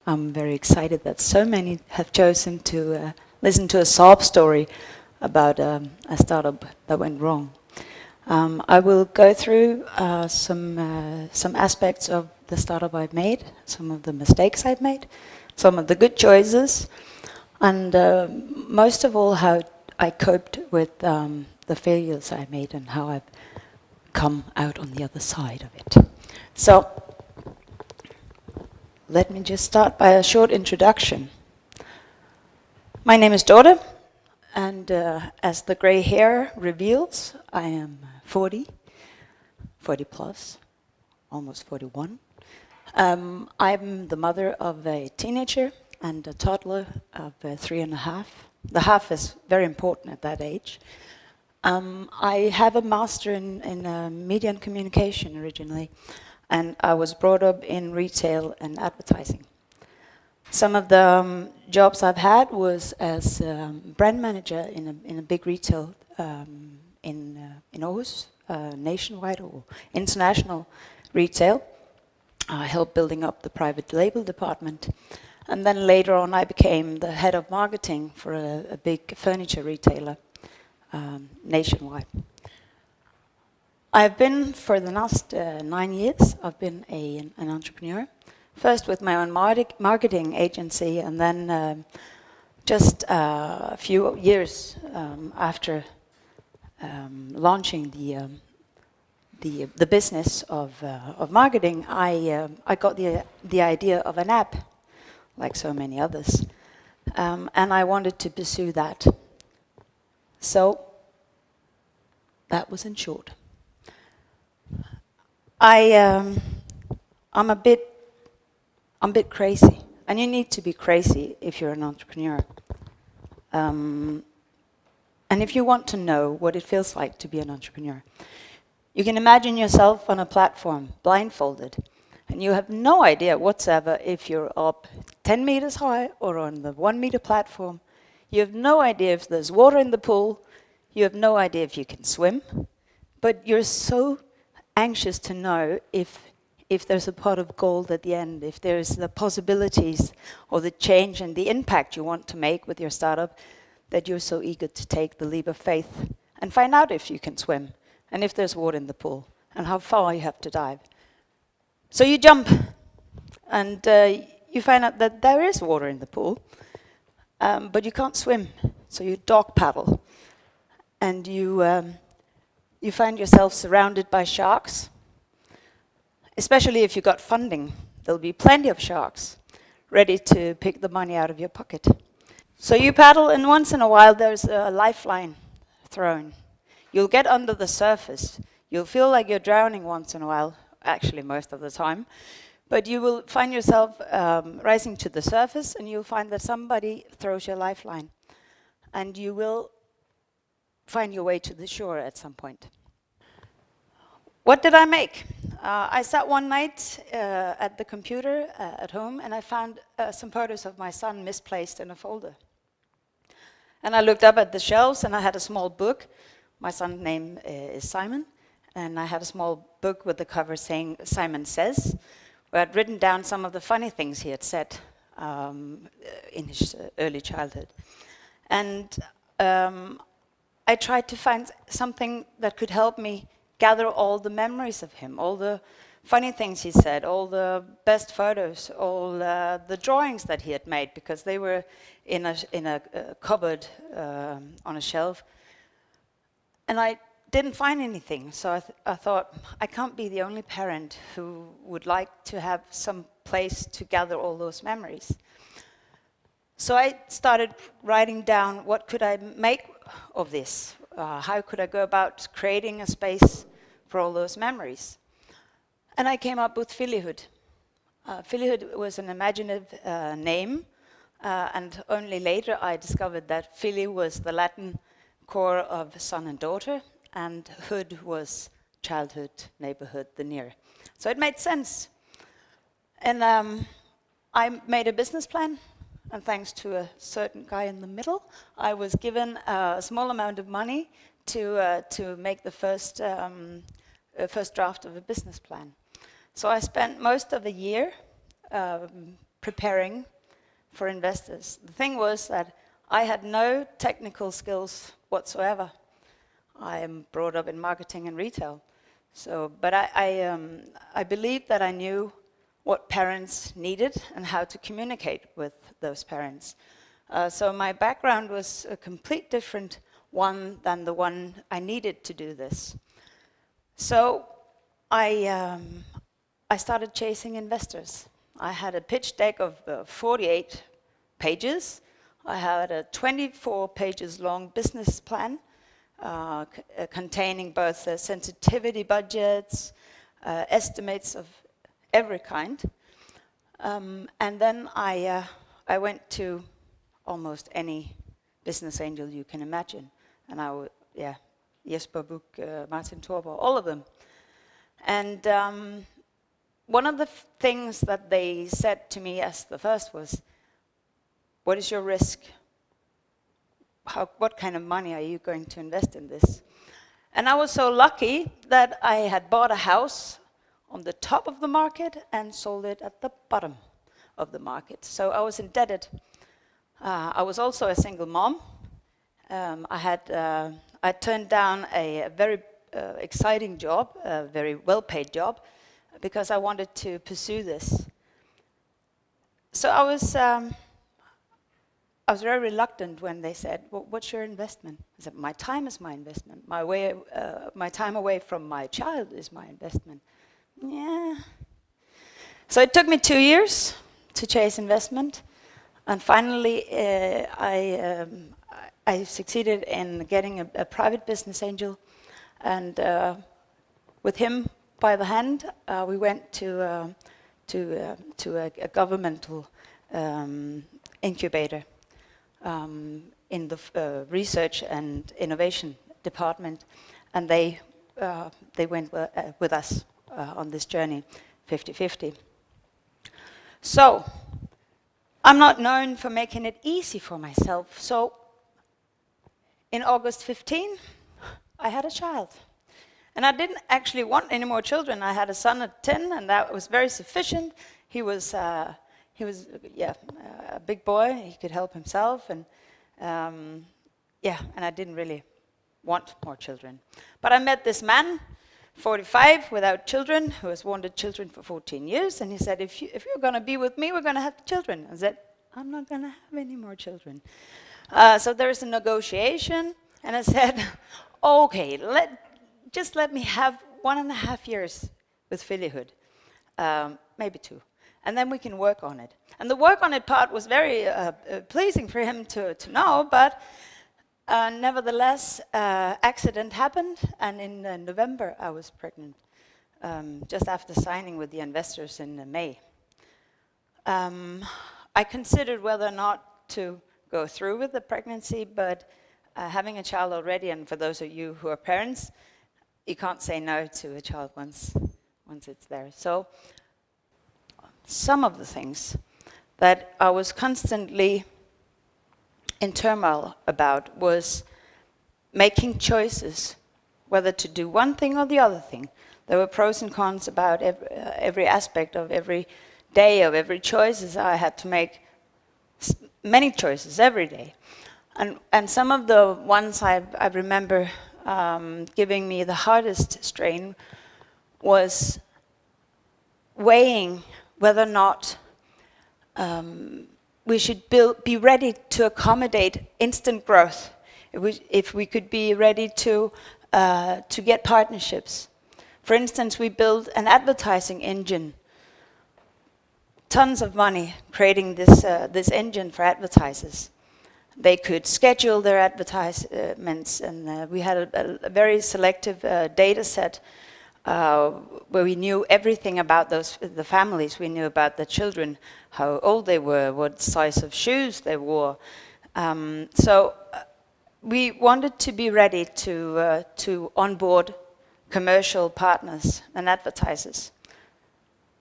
I'm very excited that so many have chosen to listen to a sob story about a startup that went wrong. I will go through some aspects of the startup I've made, some of the mistakes I've made, some of the good choices, and most of all how I coped with the failures I made and how I've come out on the other side of it. So, let me just start by a short introduction. My name is Dorte, and as the gray hair reveals, I am 40 plus, almost 41. I'm the mother of a teenager and a toddler of 3.5. The half is very important at that age. I have a master in media and communication originally, and I was brought up in retail and advertising. Some of the jobs I've had was as brand manager in a big retail in Aarhus, nationwide or international retail. I helped building up the private label department. And then later on I became the head of marketing for a big furniture retailer nationwide. I've been, for the last 9 years, I've been an entrepreneur. First with my own marketing agency, and then just a few years after launching the business of marketing, I got the idea of an app, like so many others, and I wanted to pursue that. So that was in short. I'm a bit crazy, and you need to be crazy if you're an entrepreneur. And if you want to know what it feels like to be an entrepreneur, you can imagine yourself on a platform, blindfolded, and you have no idea whatsoever if you're up 10 meters high or on the 1 meter platform. You have no idea if there's water in the pool. You have no idea if you can swim. But you're so anxious to know if there's a pot of gold at the end, if there's the possibilities or the change and the impact you want to make with your startup, that you're so eager to take the leap of faith and find out if you can swim and if there's water in the pool and how far you have to dive. So you jump and you find out that there is water in the pool, but you can't swim, so you dog paddle and you find yourself surrounded by sharks. Especially if you got funding, there'll be plenty of sharks ready to pick the money out of your pocket. So you paddle, and once in a while there's a lifeline thrown. You'll get under the surface. You'll feel like you're drowning once in a while, actually most of the time. But you will find yourself rising to the surface, and you'll find that somebody throws your lifeline. And you will find your way to the shore at some point. What did I make? I sat one night at the computer at home, and I found some photos of my son misplaced in a folder. And I looked up at the shelves, and I had a small book. My son's name is Simon, and I had a small book with the cover saying Simon Says, where I'd written down some of the funny things he had said in his early childhood. And I tried to find something that could help me gather all the memories of him, all the funny things he said, all the best photos, all the drawings that he had made, because they were in a cupboard on a shelf. And I didn't find anything, so I thought, I can't be the only parent who would like to have some place to gather all those memories. So I started writing down what could I make of this. How could I go about creating a space for all those memories? And I came up with Phillyhood. Phillyhood was an imaginative name, and only later I discovered that Philly was the Latin core of son and daughter, and hood was childhood, neighborhood, the near. So it made sense. And I made a business plan. And thanks to a certain guy in the middle, I was given a small amount of money to make the first draft of a business plan. So I spent most of the year preparing for investors. The thing was that I had no technical skills whatsoever. I am brought up in marketing and retail. So, but I believed that I knew what parents needed and how to communicate with those parents. So my background was a complete different one than the one I needed to do this. So I started chasing investors. I had a pitch deck of 48 pages. I had a 24 pages long business plan containing both sensitivity budgets, estimates of every kind. And then I went to almost any business angel you can imagine. And Jesper Buch, Martin Thorborg, all of them. And one of the things that they said to me as the first was, what is your risk? What kind of money are you going to invest in this? And I was so lucky that I had bought a house on the top of the market and sold it at the bottom of the market. So I was indebted. I was also a single mom. I turned down a very exciting job, a very well-paid job, because I wanted to pursue this. So I was very reluctant when they said, well, what's your investment? I said, my time is my investment. My time away from my child is my investment. Yeah. So it took me 2 years to chase investment. And finally, I succeeded in getting a private business angel. And with him by the hand, we went to a governmental incubator in the research and innovation department, and they went with us on this journey, 50-50. So I'm not known for making it easy for myself. So in August 15, I had a child. And I didn't actually want any more children. I had a son at 10, and that was very sufficient. He was a big boy. He could help himself, and and I didn't really want more children. But I met this man, 45, without children, who has wanted children for 14 years, and he said, if you're going to be with me, we're going to have children. I said, I'm not going to have any more children. So there's a negotiation, and I said, okay, just let me have 1.5 years with Phillyhood, maybe 2. And then we can work on it. And the work on it part was very pleasing for him to know, but nevertheless, accident happened, and in November I was pregnant, just after signing with the investors in May. I considered whether or not to go through with the pregnancy, but having a child already, and for those of you who are parents, you can't say no to a child once it's there. So some of the things that I was constantly in turmoil about was making choices, whether to do one thing or the other thing. There were pros and cons about every aspect of every day, of every choices. I had to make many choices every day. And some of the ones I remember giving me the hardest strain was weighing whether or not we should be ready to accommodate instant growth. If we could be ready to get partnerships. For instance, we built an advertising engine. Tons of money creating this engine for advertisers. They could schedule their advertisements, and we had a very selective data set where we knew everything about the families. We knew about the children, how old they were, what size of shoes they wore. So we wanted to be ready to onboard commercial partners and advertisers.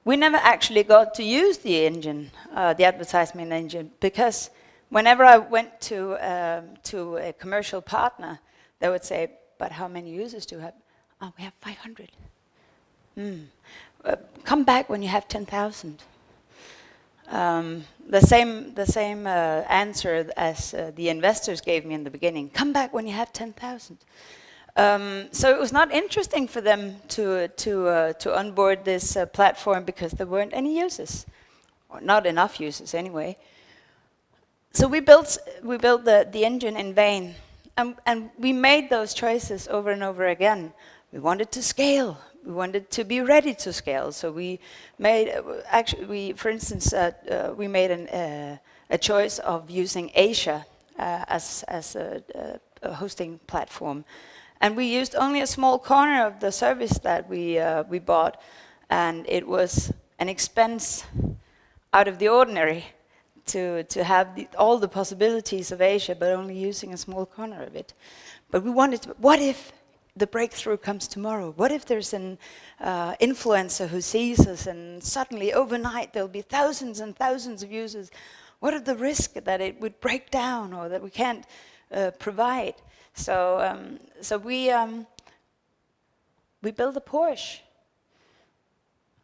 We never actually got to use the engine, the advertisement engine, because whenever I went to a commercial partner, they would say, but how many users do you have? Oh, we have 500. Come back when you have 10,000. The same answer as the investors gave me in the beginning. Come back when you have 10,000. So it was not interesting for them to onboard this platform because there weren't any users, or not enough users anyway. So we built the engine in vain, and we made those choices over and over again. We wanted to scale. We wanted to be ready to scale. So we made for instance, we made a choice of using Asia as a hosting platform. And we used only a small corner of the service that we bought, and it was an expense out of the ordinary to have all the possibilities of Asia, but only using a small corner of it. But we wanted to, what if the breakthrough comes tomorrow? What if there's an influencer who sees us and suddenly overnight there'll be thousands and thousands of users? What are the risks that it would break down or that we can't provide? So we built a Porsche.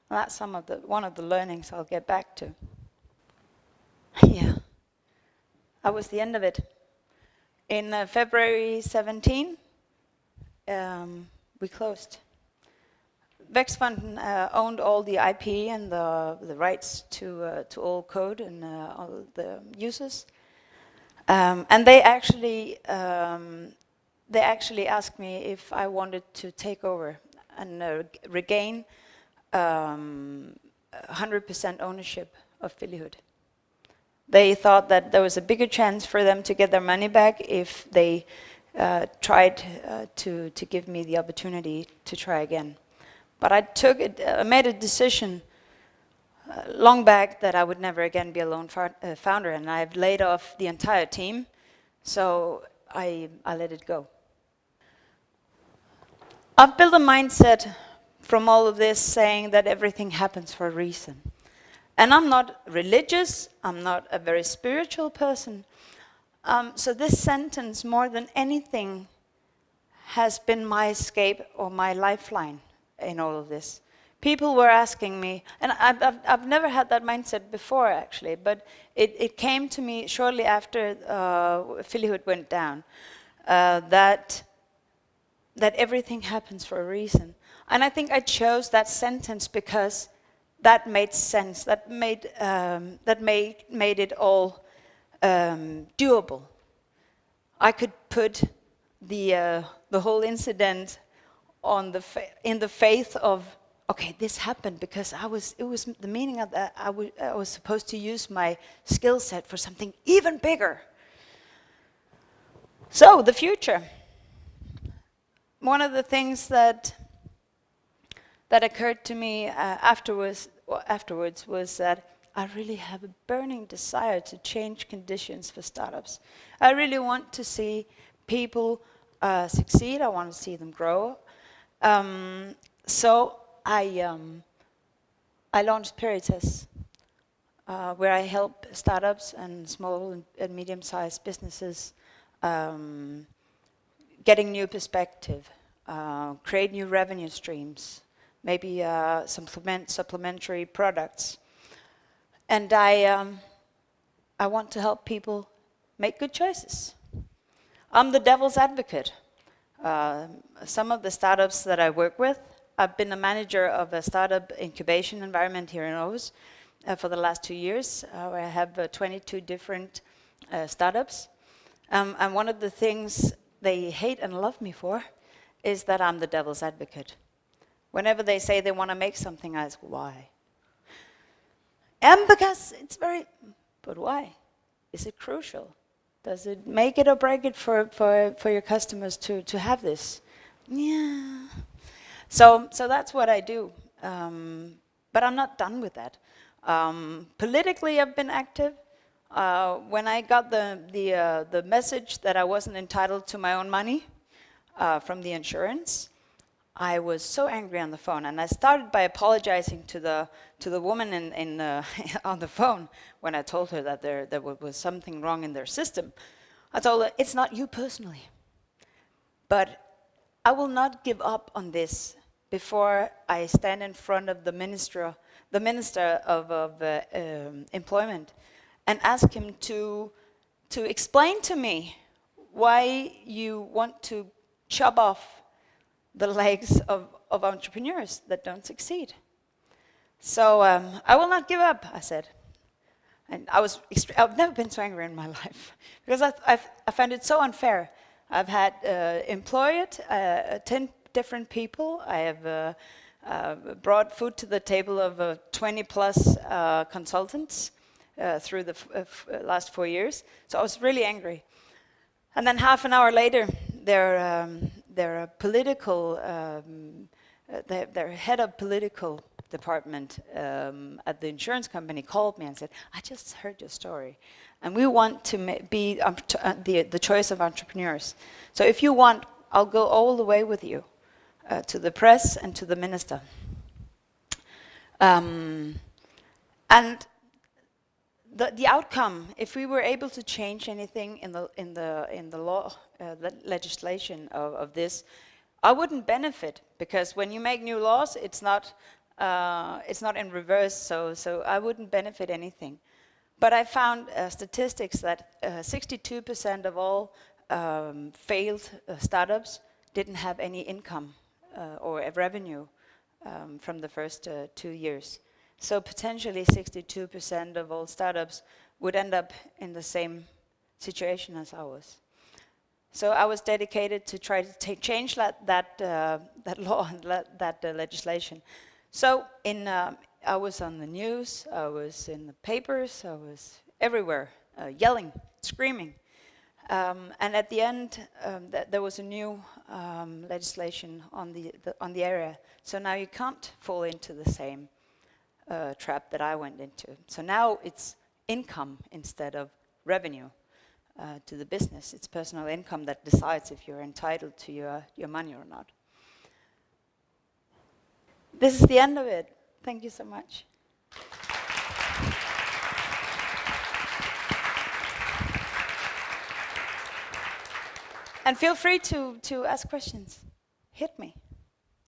That's one of the learnings I'll get back to. Yeah, that was the end of it. In February 17, we closed. Vækstfonden owned all the IP and the rights to all code and all the users, and they actually asked me if I wanted to take over and regain 100% ownership of Filihood. They thought that there was a bigger chance for them to get their money back if they tried to give me the opportunity to try again. But I made a decision long back that I would never again be a lone founder, and I've laid off the entire team, so I let it go. I've built a mindset from all of this saying that everything happens for a reason. And I'm not religious, I'm not a very spiritual person. So this sentence, more than anything, has been my escape or my lifeline in all of this. People were asking me, and I've never had that mindset before actually, but it came to me shortly after Filihood went down, that everything happens for a reason. And I think I chose that sentence because that made sense. That made it all doable. I could put the whole incident on in the faith of, okay, this happened because it was the meaning of that. I was supposed to use my skill set for something even bigger. So the future. One of the things that occurred to me afterwards was that I really have a burning desire to change conditions for startups. I really want to see people succeed. I want to see them grow. So I launched Peritas, where I help startups and small and medium-sized businesses getting new perspective, create new revenue streams, maybe supplementary products. And I want to help people make good choices. I'm the devil's advocate. Some of the startups that I work with, I've been a manager of a startup incubation environment here in Aarhus for the last 2 years, where I have 22 different startups. And one of the things they hate and love me for is that I'm the devil's advocate. Whenever they say they want to make something, I ask, why? And because it's but why? Is it crucial? Does it make it or break it for your customers to have this? Yeah. So that's what I do. But I'm not done with that. Politically, I've been active. When I got the message that I wasn't entitled to my own money from the insurance, I was so angry on the phone, and I started by apologizing to the woman on the phone when I told her that there was something wrong in their system. I told her, it's not you personally, but I will not give up on this before I stand in front of the the Minister of Employment, and ask him to explain to me why you want to chop off the legs of entrepreneurs that don't succeed. So I will not give up, I said. And I've never been so angry in my life, because I found it so unfair. I've had employed 10 different people. I have brought food to the table of 20 plus consultants through the last 4 years. So I was really angry. And then half an hour later, their political, their head of political department at the insurance company called me and said, I just heard your story, and we want to be the choice of entrepreneurs. So if you want, I'll go all the way with you to the press and to the minister. And the outcome, if we were able to change anything in the law, legislation of this, I wouldn't benefit, because when you make new laws, it's not in reverse, so I wouldn't benefit anything. But I found statistics that 62% of all failed startups didn't have any income or revenue from the first 2 years. So potentially 62% of all startups would end up in the same situation as ours. So I was dedicated to try to change that law and that legislation. So I was on the news, I was in the papers, I was everywhere, yelling, screaming. And at the end, there was a new legislation on the area. So now you can't fall into the same trap that I went into. So now it's income instead of revenue to the business. It's personal income that decides if you're entitled to your money or not. This is the end of it. Thank you so much. And feel free to ask questions. Hit me.